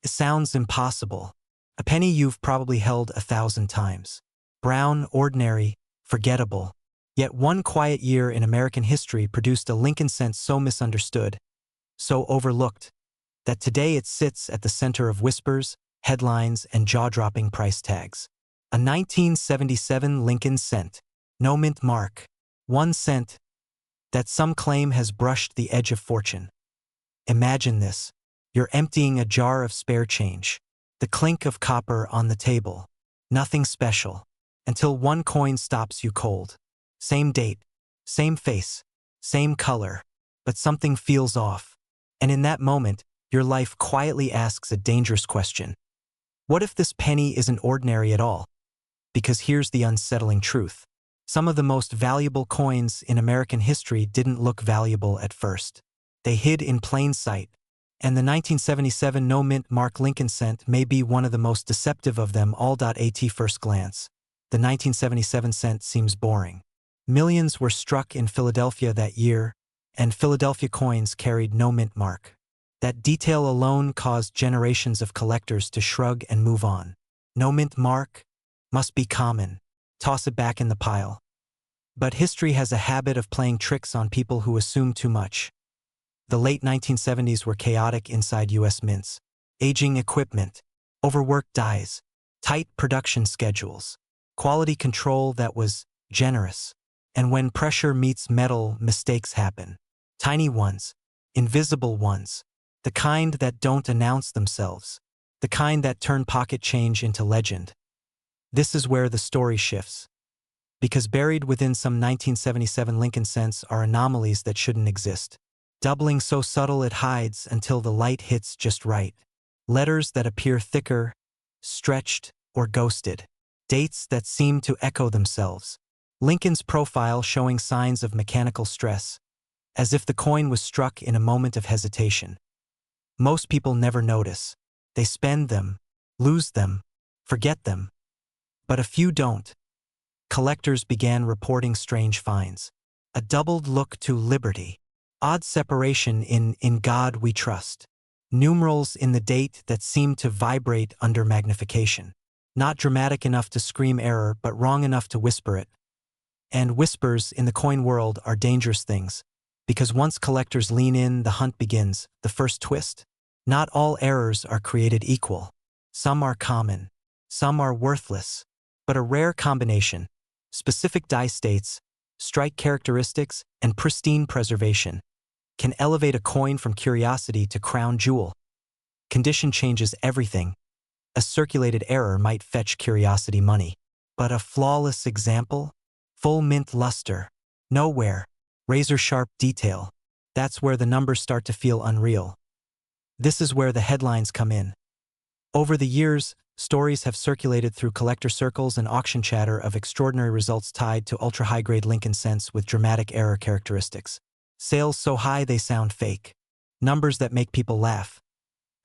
It sounds impossible. A penny you've probably held 1,000 times. Brown, ordinary, forgettable. Yet one quiet year in American history produced a Lincoln cent so misunderstood, so overlooked, that today it sits at the center of whispers, headlines, and jaw-dropping price tags. A 1977 Lincoln cent. No mint mark. 1 cent. That some claim has brushed the edge of fortune. Imagine this. You're emptying a jar of spare change. The clink of copper on the table. Nothing special. Until one coin stops you cold. Same date. Same face. Same color. But something feels off. And in that moment, your life quietly asks a dangerous question. What if this penny isn't ordinary at all? Because here's the unsettling truth. Some of the most valuable coins in American history didn't look valuable at first. They hid in plain sight. And the 1977 no-mint mark Lincoln cent may be one of the most deceptive of them all. At first glance, the 1977 cent seems boring. Millions were struck in Philadelphia that year, and Philadelphia coins carried no mint mark. That detail alone caused generations of collectors to shrug and move on. No mint mark? Must be common. Toss it back in the pile. But history has a habit of playing tricks on people who assume too much. The late 1970s were chaotic inside U.S. mints. Aging equipment, overworked dies, tight production schedules, quality control that was generous. And when pressure meets metal, mistakes happen. Tiny ones, invisible ones, the kind that don't announce themselves, the kind that turn pocket change into legend. This is where the story shifts. Because buried within some 1977 Lincoln cents are anomalies that shouldn't exist. Doubling so subtle it hides until the light hits just right. Letters that appear thicker, stretched, or ghosted. Dates that seem to echo themselves. Lincoln's profile showing signs of mechanical stress, as if the coin was struck in a moment of hesitation. Most people never notice. They spend them, lose them, forget them. But a few don't. Collectors began reporting strange finds. A doubled look to liberty. Odd separation in God we trust. Numerals in the date that seemed to vibrate under magnification. Not dramatic enough to scream error, but wrong enough to whisper it. And whispers in the coin world are dangerous things, because once collectors lean in, the hunt begins. The first twist? Not all errors are created equal. Some are common. Some are worthless. But a rare combination, specific die states, strike characteristics, and pristine preservation, can elevate a coin from curiosity to crown jewel. Condition changes everything. A circulated error might fetch curiosity money. But a flawless example? Full mint luster. Nowhere. Razor-sharp detail. That's where the numbers start to feel unreal. This is where the headlines come in. Over the years, stories have circulated through collector circles and auction chatter of extraordinary results tied to ultra-high-grade Lincoln cents with dramatic error characteristics. Sales so high they sound fake. Numbers that make people laugh.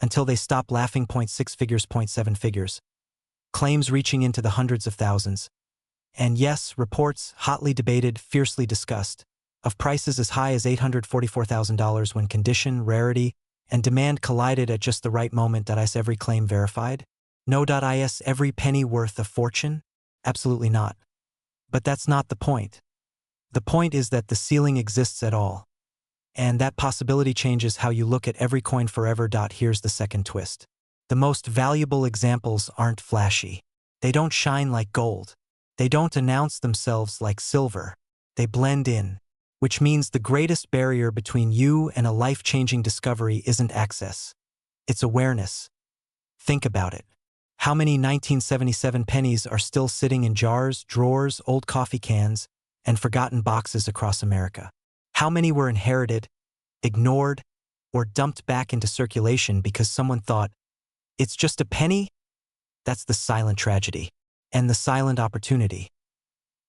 Until they stop laughing. 0.6 figures, 0.7 figures. Claims reaching into the hundreds of thousands. And yes, reports, hotly debated, fiercely discussed, of prices as high as $844,000 when condition, rarity, and demand collided at just the right moment. Is every claim verified? No. Is every penny worth a fortune? Absolutely not. But that's not the point. The point is that the ceiling exists at all. And that possibility changes how you look at every coin forever. Here's the second twist. The most valuable examples aren't flashy. They don't shine like gold. They don't announce themselves like silver. They blend in, which means the greatest barrier between you and a life-changing discovery isn't access. It's awareness. Think about it. How many 1977 pennies are still sitting in jars, drawers, old coffee cans, and forgotten boxes across America? How many were inherited, ignored, or dumped back into circulation because someone thought, it's just a penny? That's the silent tragedy. And the silent opportunity.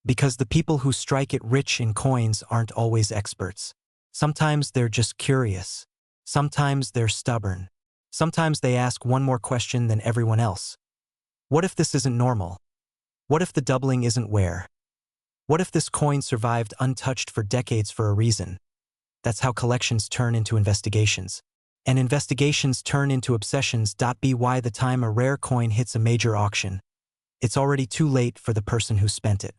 Because the people who strike it rich in coins aren't always experts. Sometimes they're just curious. Sometimes they're stubborn. Sometimes they ask one more question than everyone else. What if this isn't normal? What if the doubling isn't rare? What if this coin survived untouched for decades for a reason? That's how collections turn into investigations. and investigations turn into obsessions. By the time a rare coin hits a major auction, it's already too late for the person who spent it.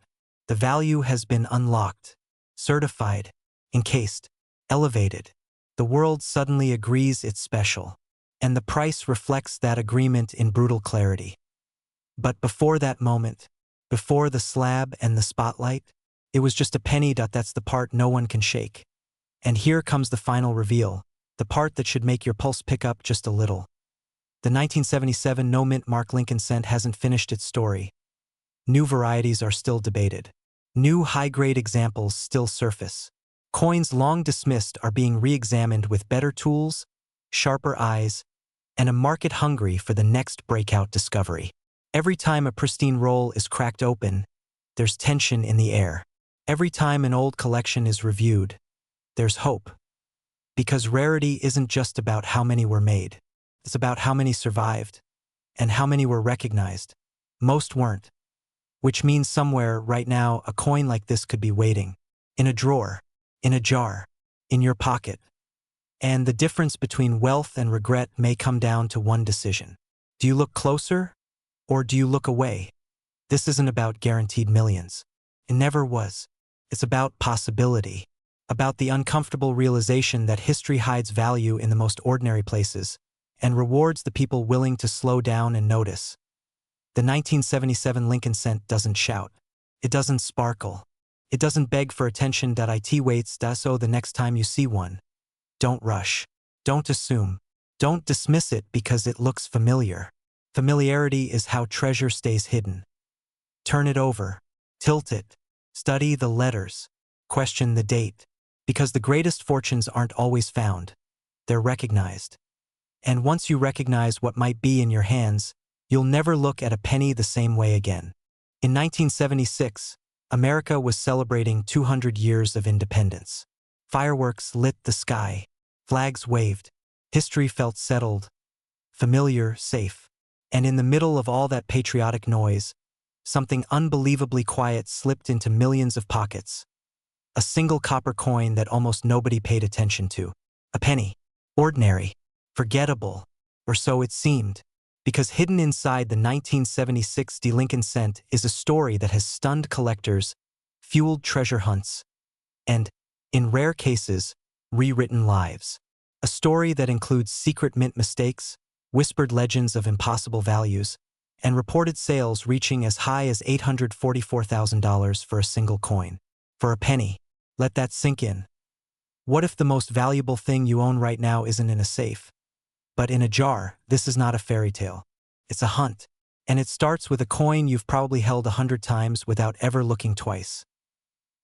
The value has been unlocked, certified, encased, elevated. The world suddenly agrees it's special, and the price reflects that agreement in brutal clarity. But before that moment, before the slab and the spotlight, it was just a penny. That's the part no one can shake. And here comes the final reveal, the part that should make your pulse pick up just a little. The 1977 no-mint mark Lincoln cent hasn't finished its story. New varieties are still debated. New high-grade examples still surface. Coins long dismissed are being re-examined with better tools, sharper eyes, and a market hungry for the next breakout discovery. Every time a pristine roll is cracked open, there's tension in the air. Every time an old collection is reviewed, there's hope. Because rarity isn't just about how many were made. It's about how many survived, and how many were recognized. Most weren't. Which means somewhere, right now, a coin like this could be waiting. In a drawer, in a jar, in your pocket. And the difference between wealth and regret may come down to one decision. Do you look closer, or do you look away? This isn't about guaranteed millions. It never was. It's about possibility. About the uncomfortable realization that history hides value in the most ordinary places, and rewards the people willing to slow down and notice. The 1977 Lincoln cent doesn't shout. It doesn't sparkle. It doesn't beg for attention. It waits. So the next time you see one, don't rush. Don't assume. Don't dismiss it because it looks familiar. Familiarity is how treasure stays hidden. Turn it over. Tilt it. Study the letters. Question the date. Because the greatest fortunes aren't always found. They're recognized. And once you recognize what might be in your hands, you'll never look at a penny the same way again. In 1976, America was celebrating 200 years of independence. Fireworks lit the sky. Flags waved. History felt settled, familiar, safe. And in the middle of all that patriotic noise, something unbelievably quiet slipped into millions of pockets. A single copper coin that almost nobody paid attention to. A penny. Ordinary. Forgettable. Or so it seemed. Because hidden inside the 1976 Lincoln cent is a story that has stunned collectors, fueled treasure hunts, and, in rare cases, rewritten lives. A story that includes secret mint mistakes, whispered legends of impossible values, and reported sales reaching as high as $844,000 for a single coin. For a penny. Let that sink in. What if the most valuable thing you own right now isn't in a safe, but in a jar? This is not a fairy tale. It's a hunt. And it starts with a coin you've probably held 100 times without ever looking twice.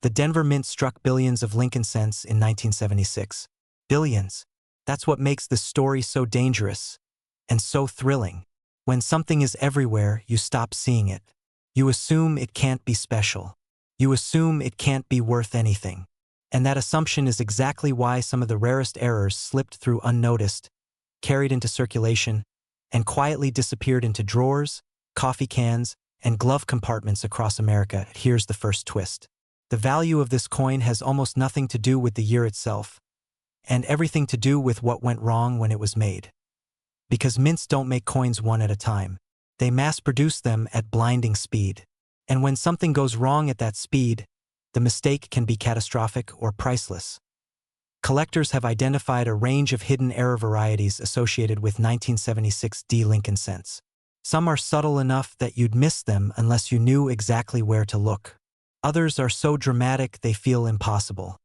The Denver Mint struck billions of Lincoln cents in 1976. Billions. That's what makes this story so dangerous and so thrilling. When something is everywhere, you stop seeing it. You assume it can't be special. You assume it can't be worth anything. And that assumption is exactly why some of the rarest errors slipped through unnoticed, carried into circulation, and quietly disappeared into drawers, coffee cans, and glove compartments across America. Here's the first twist. The value of this coin has almost nothing to do with the year itself, and everything to do with what went wrong when it was made. Because mints don't make coins one at a time. They mass-produce them at blinding speed. And when something goes wrong at that speed, the mistake can be catastrophic or priceless. Collectors have identified a range of hidden error varieties associated with 1976 Lincoln cents. Some are subtle enough that you'd miss them unless you knew exactly where to look. Others are so dramatic they feel impossible.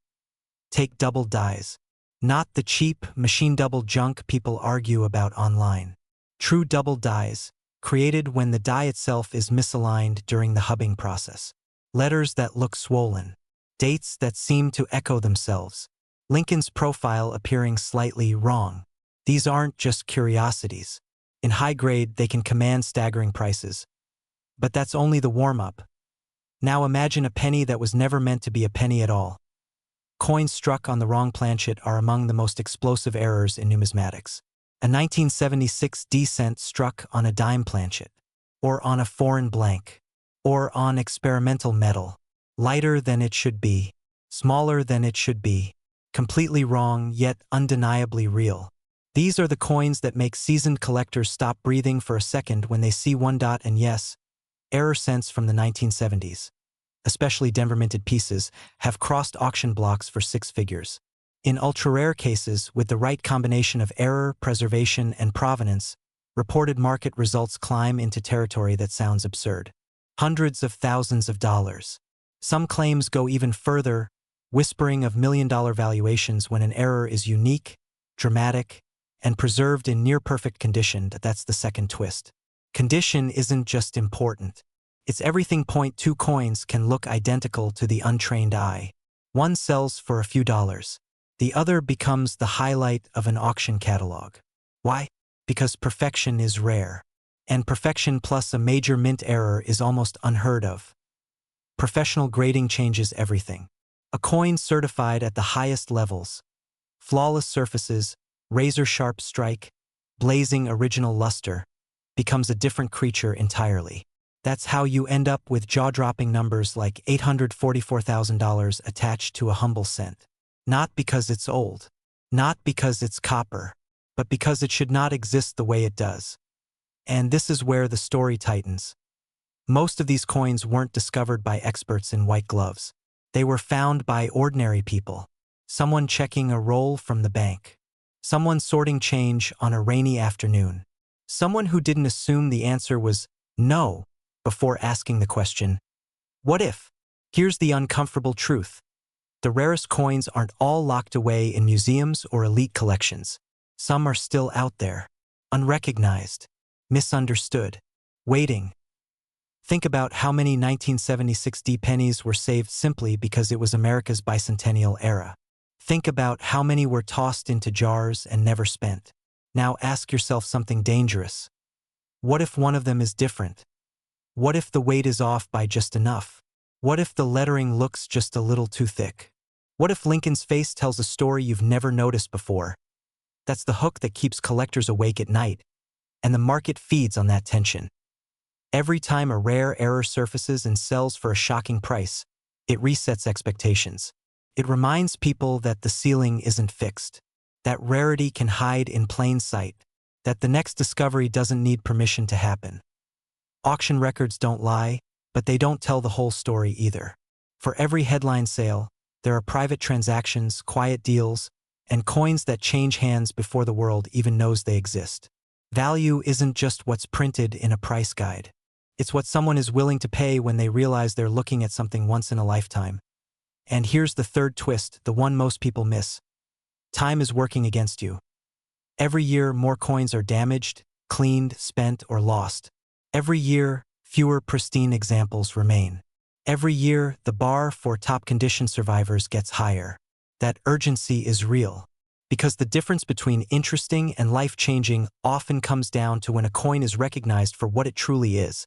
Take double dies. Not the cheap, machine-double junk people argue about online. True double dies, created when the die itself is misaligned during the hubbing process. Letters that look swollen. Dates that seem to echo themselves. Lincoln's profile appearing slightly wrong. These aren't just curiosities. In high grade, they can command staggering prices. But that's only the warm-up. Now imagine a penny that was never meant to be a penny at all. Coins struck on the wrong planchet are among the most explosive errors in numismatics. A 1976 cent struck on a dime planchet, or on a foreign blank, or on experimental metal, lighter than it should be, smaller than it should be, completely wrong yet undeniably real. These are the coins that make seasoned collectors stop breathing for a second when they see one dot and yes, error cents from the 1970s, especially Denver-minted pieces, have crossed auction blocks for six figures. In ultra-rare cases, with the right combination of error, preservation, and provenance, reported market results climb into territory that sounds absurd. Hundreds of thousands of dollars. Some claims go even further, whispering of million-dollar valuations when an error is unique, dramatic, and preserved in near-perfect condition. That's the second twist. Condition isn't just important. It's everything. Two coins can look identical to the untrained eye. One sells for a few dollars. The other becomes the highlight of an auction catalog. Why? Because perfection is rare. And perfection plus a major mint error is almost unheard of. Professional grading changes everything. A coin certified at the highest levels. Flawless surfaces, razor-sharp strike, blazing original luster, becomes a different creature entirely. That's how you end up with jaw-dropping numbers like $844,000 attached to a humble cent. Not because it's old, not because it's copper, but because it should not exist the way it does. And this is where the story tightens. Most of these coins weren't discovered by experts in white gloves. They were found by ordinary people. Someone checking a roll from the bank. Someone sorting change on a rainy afternoon. Someone who didn't assume the answer was no before asking the question, what if? Here's the uncomfortable truth. The rarest coins aren't all locked away in museums or elite collections. Some are still out there, unrecognized, misunderstood, waiting. Think about how many 1976 pennies were saved simply because it was America's bicentennial era. Think about how many were tossed into jars and never spent. Now ask yourself something dangerous. What if one of them is different? What if the weight is off by just enough? What if the lettering looks just a little too thick? What if Lincoln's face tells a story you've never noticed before? That's the hook that keeps collectors awake at night, and the market feeds on that tension. Every time a rare error surfaces and sells for a shocking price, it resets expectations. It reminds people that the ceiling isn't fixed, that rarity can hide in plain sight, that the next discovery doesn't need permission to happen. Auction records don't lie, but they don't tell the whole story either. For every headline sale, there are private transactions, quiet deals, and coins that change hands before the world even knows they exist. Value isn't just what's printed in a price guide. It's what someone is willing to pay when they realize they're looking at something once in a lifetime. And here's the third twist, the one most people miss. Time is working against you. Every year, more coins are damaged, cleaned, spent, or lost. Every year, fewer pristine examples remain. Every year, the bar for top-condition survivors gets higher. That urgency is real, because the difference between interesting and life-changing often comes down to when a coin is recognized for what it truly is.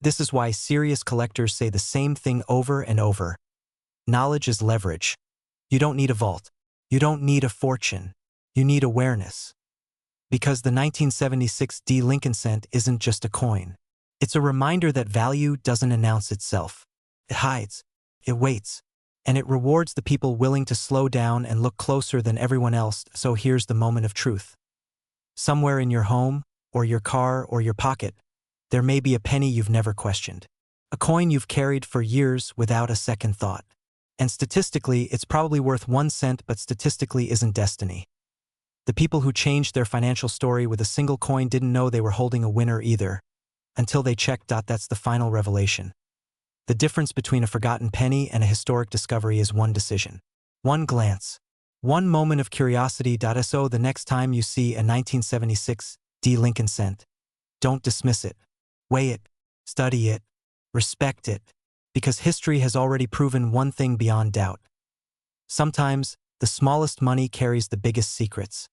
This is why serious collectors say the same thing over and over. Knowledge is leverage. You don't need a vault. You don't need a fortune. You need awareness. Because the 1976 Lincoln cent isn't just a coin. It's a reminder that value doesn't announce itself. It hides, it waits, and it rewards the people willing to slow down and look closer than everyone else. So here's the moment of truth. Somewhere in your home, or your car, or your pocket, there may be a penny you've never questioned. A coin you've carried for years without a second thought. And statistically, it's probably worth 1 cent, but statistically isn't destiny. The people who changed their financial story with a single coin didn't know they were holding a winner either, until they checked. That's the final revelation. The difference between a forgotten penny and a historic discovery is one decision. One glance. One moment of curiosity. So the next time you see a 1976 Lincoln cent, don't dismiss it. Weigh it. Study it. Respect it. Because history has already proven one thing beyond doubt. Sometimes, the smallest money carries the biggest secrets.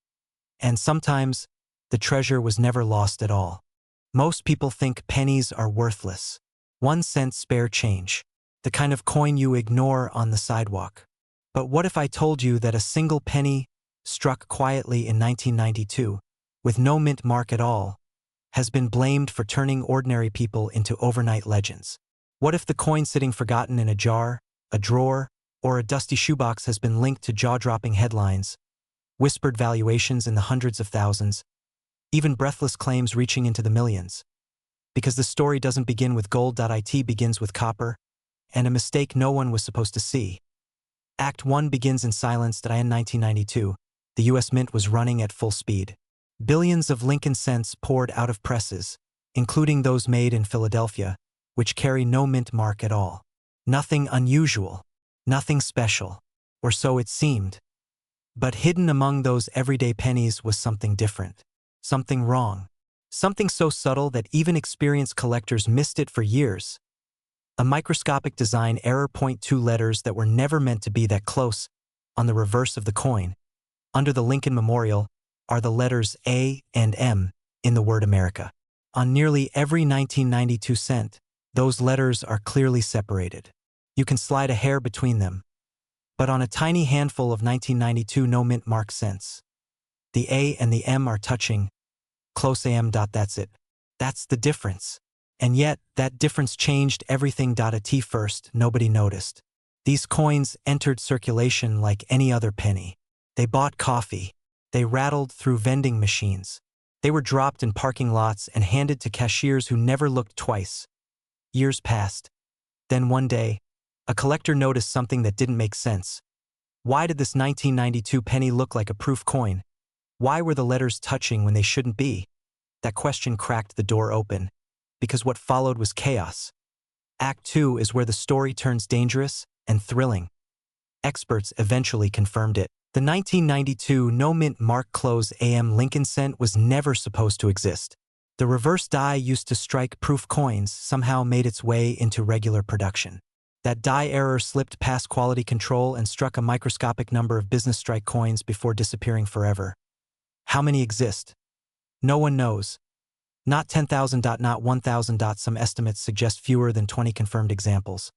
And sometimes, the treasure was never lost at all. Most people think pennies are worthless. 1 cent spare change. The kind of coin you ignore on the sidewalk. But what if I told you that a single penny, struck quietly in 1992, with no mint mark at all, has been blamed for turning ordinary people into overnight legends? What if the coin sitting forgotten in a jar, a drawer, or a dusty shoebox has been linked to jaw-dropping headlines? whispered valuations in the hundreds of thousands, even breathless claims reaching into the millions. Because the story doesn't begin with gold. It begins with copper, and a mistake no one was supposed to see. Act 1 begins in silence. In 1992, the U.S. Mint was running at full speed. Billions of Lincoln cents poured out of presses, including those made in Philadelphia, which carry no mint mark at all. Nothing unusual, nothing special, or so it seemed. But hidden among those everyday pennies was something different, something wrong, something so subtle that even experienced collectors missed it for years. A microscopic design error. 2 letters that were never meant to be that close. On the reverse of the coin, under the Lincoln Memorial, are the letters A and M in the word America. On nearly every 1992 cent, those letters are clearly separated. You can slide a hair between them. But on a tiny handful of 1992 no mint mark cents, the A and the M are touching. Close AM. That's it. That's the difference. And yet, that difference changed everything. At first, nobody noticed. These coins entered circulation like any other penny. They bought coffee. They rattled through vending machines. They were dropped in parking lots and handed to cashiers who never looked twice. Years passed. Then one day, a collector noticed something that didn't make sense. Why did this 1992 penny look like a proof coin? Why were the letters touching when they shouldn't be? That question cracked the door open, because what followed was chaos. Act 2 is where the story turns dangerous and thrilling. Experts eventually confirmed it. The 1992 no mint mark close AM Lincoln cent was never supposed to exist. The reverse die used to strike proof coins somehow made its way into regular production. That die error slipped past quality control and struck a microscopic number of business strike coins before disappearing forever. How many exist? No one knows. Not 10,000. Not 1,000. Some estimates suggest fewer than 20 confirmed examples.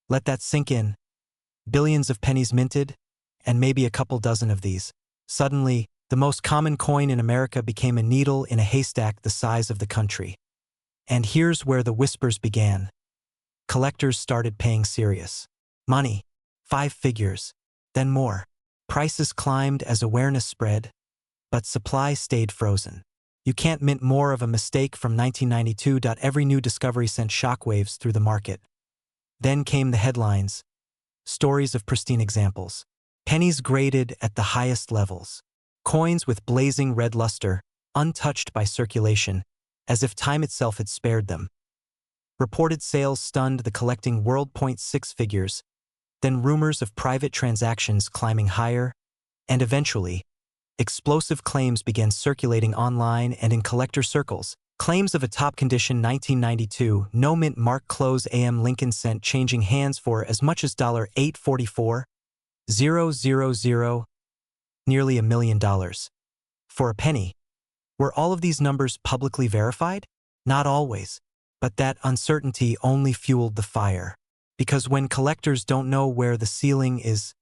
Let that sink in. Billions of pennies minted, and maybe a couple dozen of these. Suddenly, the most common coin in America became a needle in a haystack the size of the country. And here's where the whispers began. Collectors started paying serious money, 5 figures, then more. Prices climbed as awareness spread, but supply stayed frozen. You can't mint more of a mistake from 1992. Every new discovery sent shockwaves through the market. Then came the headlines. Stories of pristine examples. Pennies graded at the highest levels. Coins with blazing red luster, untouched by circulation, as if time itself had spared them. Reported sales stunned the collecting world. 6 figures. Then rumors of private transactions climbing higher, and eventually, explosive claims began circulating online and in collector circles. Claims of a top-condition 1992 no mint mark close AM Lincoln cent changing hands for as much as $844,000, nearly $1 million. For a penny. Were all of these numbers publicly verified? Not always. But that uncertainty only fueled the fire. Because when collectors don't know where the ceiling is,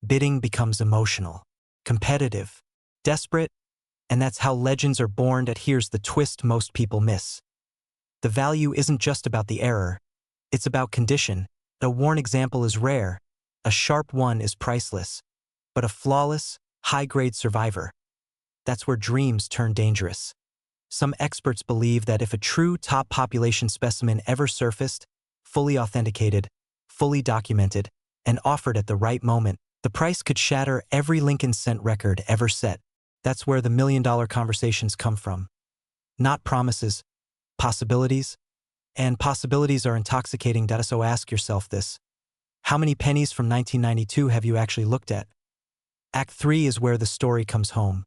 bidding becomes emotional, competitive, desperate, and that's how legends are born. Here's the twist most people miss. The value isn't just about the error, it's about condition. A worn example is rare, a sharp one is priceless, but a flawless, high-grade survivor, that's where dreams turn dangerous. Some experts believe that if a true top population specimen ever surfaced, fully authenticated, fully documented, and offered at the right moment, the price could shatter every Lincoln cent record ever set. That's where the million-dollar conversations come from. Not promises, possibilities. And possibilities are intoxicating. So ask yourself this. How many pennies from 1992 have you actually looked at? Act 3 is where the story comes home.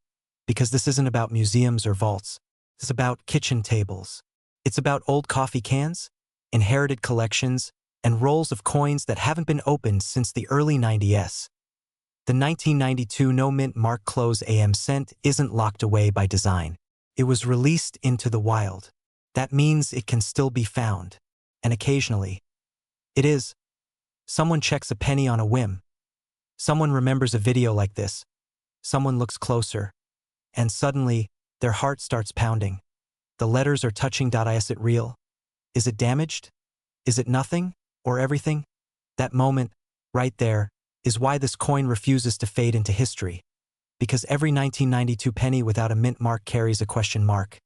Because this isn't about museums or vaults. It's about kitchen tables. It's about old coffee cans, inherited collections, and rolls of coins that haven't been opened since the early 90s. The 1992 no mint mark close AM cent isn't locked away by design. It was released into the wild. That means it can still be found. And occasionally, it is. Someone checks a penny on a whim. Someone remembers a video like this. Someone looks closer. And suddenly, their heart starts pounding. The letters are touching. Is it real? Is it damaged? Is it nothing? Or everything? That moment, right there, is why this coin refuses to fade into history. because every 1992 penny without a mint mark carries a question mark.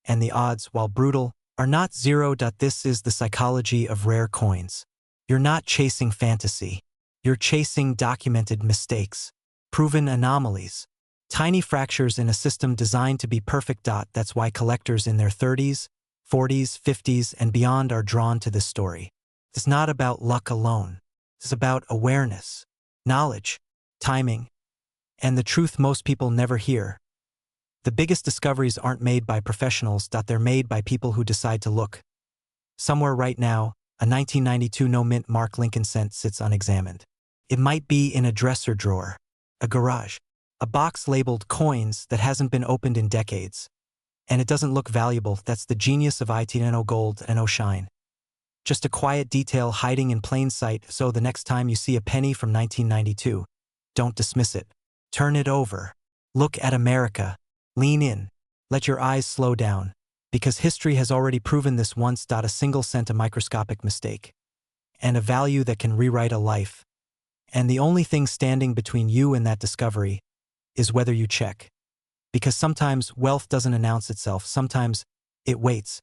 And the odds, while brutal, are not zero. This is the psychology of rare coins. You're not chasing fantasy. You're chasing documented mistakes, proven anomalies, tiny fractures in a system designed to be perfect. That's why collectors in their 30s, 40s, 50s, and beyond are drawn to this story. It's not about luck alone. It's about awareness, knowledge, timing, and the truth most people never hear. The biggest discoveries aren't made by professionals. They're made by people who decide to look. Somewhere right now, a 1992 no-mint mark Lincoln cent sits unexamined. It might be in a dresser drawer, a garage, a box labeled coins that hasn't been opened in decades. And it doesn't look valuable. That's the genius of it. No gold and no shine. Just a quiet detail hiding in plain sight, so the next time you see a penny from 1992, don't dismiss it. Turn it over. Look at America. Lean in. Let your eyes slow down. Because history has already proven this once. A single cent, a microscopic mistake. And a value that can rewrite a life. And the only thing standing between you and that discovery is whether you check. Because sometimes wealth doesn't announce itself. Sometimes it waits.